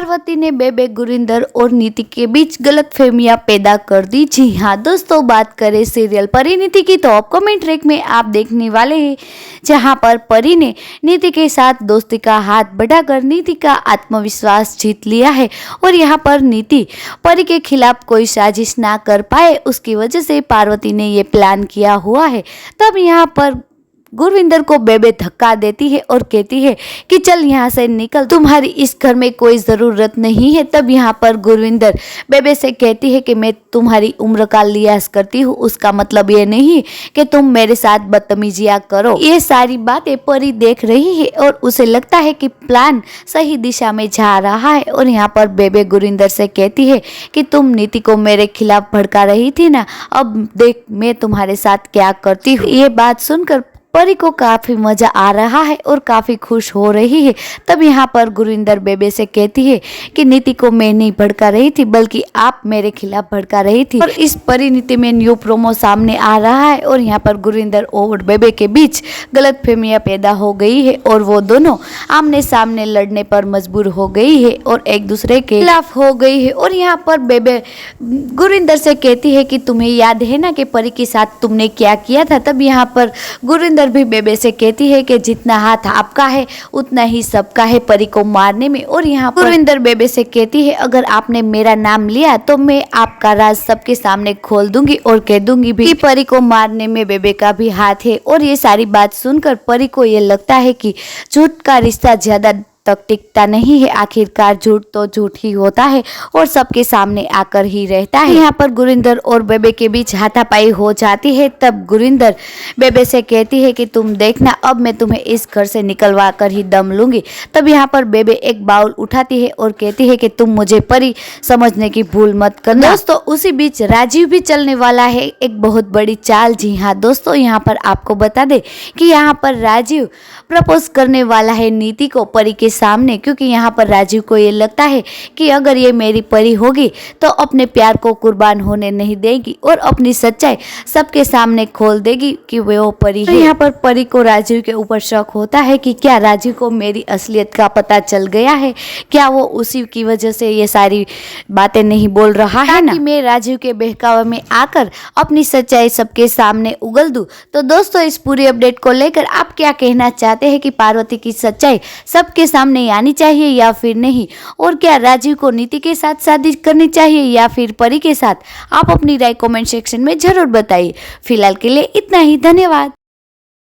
पार्वती ने बेबे गुरिंदर और नीति के बीच गलतफहमियां पैदा कर दी। जी हाँ दोस्तों, बात करें सीरियल परिणीति की तो अपकमिंग ट्रैक में आप देखने वाले हैं जहां पर परी ने नीति के साथ दोस्ती का हाथ बढ़ाकर नीति का आत्मविश्वास जीत लिया है और यहां पर नीति परी के खिलाफ कोई साजिश ना कर पाए उसकी वजह से पार्वती ने ये प्लान किया हुआ है। तब यहाँ पर गुरविंदर को बेबे धक्का देती है और कहती है कि चल यहाँ से निकल, तुम्हारी इस घर में कोई ज़रूरत नहीं है। तब यहाँ पर गुरविंदर बेबे से कहती है कि मैं तुम्हारी उम्र का लिहाज करती हूँ, उसका मतलब ये नहीं कि तुम मेरे साथ बदतमीजियाँ करो। ये सारी बातें परी देख रही है और उसे लगता है कि प्लान सही दिशा में जा रहा है। और यहाँ पर बेबे गुरविंदर से कहती है कि तुम नीति को मेरे खिलाफ भड़का रही थी ना, अब देख मैं तुम्हारे साथ क्या करती हूँ। ये बात सुनकर परी को काफी मजा आ रहा है और काफी खुश हो रही है। तब यहाँ पर गुरविंदर बेबे से कहती है कि नीति को मैं नहीं भड़का रही थी बल्कि आप मेरे खिलाफ भड़का रही थी। और इस परिणीति में न्यू प्रोमो सामने आ रहा है और यहाँ पर गुरविंदर और बेबे के बीच गलतफहमियां पैदा हो गई है और वो दोनों आमने सामने लड़ने पर मजबूर हो गई है और एक दूसरे के खिलाफ हो गई है। और यहाँ पर बेबे गुरविंदर से कहती है कि तुम्हें याद है ना कि परी के साथ तुमने क्या किया था। तब यहाँ पर गुरविंदर भी बेबे से कहती है कि जितना हाथ आपका है उतना ही सबका है परी को मारने में। और यहाँ पर गुरविंदर बेबे से कहती है अगर आपने मेरा नाम लिया तो मैं आपका राज सबके सामने खोल दूंगी और कह दूंगी भी कि परी को मारने में बेबे का भी हाथ है। और ये सारी बात सुनकर परी को ये लगता है कि झूठ का रिश्ता ज्यादा तक टिकता नहीं है, आखिरकार झूठ तो झूठ ही होता है और सबके सामने आकर ही रहता है। यहाँ पर गुरविंदर और बेबे के बीच हाथापाई हो जाती है। तब गुरविंदर बेबे से कहती है कि तुम देखना अब मैं तुम्हें इस घर से निकलवा कर ही दम लूंगी। तब यहाँ पर बेबे एक बाउल उठाती है और कहती है कि तुम मुझे परी समझने की भूल मत करना। दोस्तों उसी बीच राजीव भी चलने वाला है एक बहुत बड़ी चाल। जी हाँ दोस्तों, यहाँ पर आपको बता दे कि यहाँ पर राजीव प्रपोज करने वाला है नीति को परी के सामने, क्योंकि यहाँ पर राजीव को ये लगता है कि अगर ये मेरी परी होगी तो अपने प्यार को कुर्बान होने नहीं देगी और अपनी सच्चाई सबके सामने खोल देगी कि वो परी है। यहाँ पर परी को राजीव के ऊपर शक होता है कि क्या राजीव को मेरी असलियत का पता चल गया है, क्या वो उसी की वजह से ये सारी बातें नहीं बोल रहा है ना, कि मैं राजीव के बहकावे में आकर अपनी सच्चाई सबके सामने उगल दूं। तो दोस्तों इस पूरी अपडेट को लेकर आप क्या कहना चाहते हैं कि पार्वती की सच्चाई सबके सामने आनी चाहिए या फिर नहीं, और क्या राजीव को नीति के साथ शादी करनी चाहिए या फिर परी के साथ? आप अपनी राय कमेंट सेक्शन में जरूर बताइए। फिलहाल के लिए इतना ही, धन्यवाद।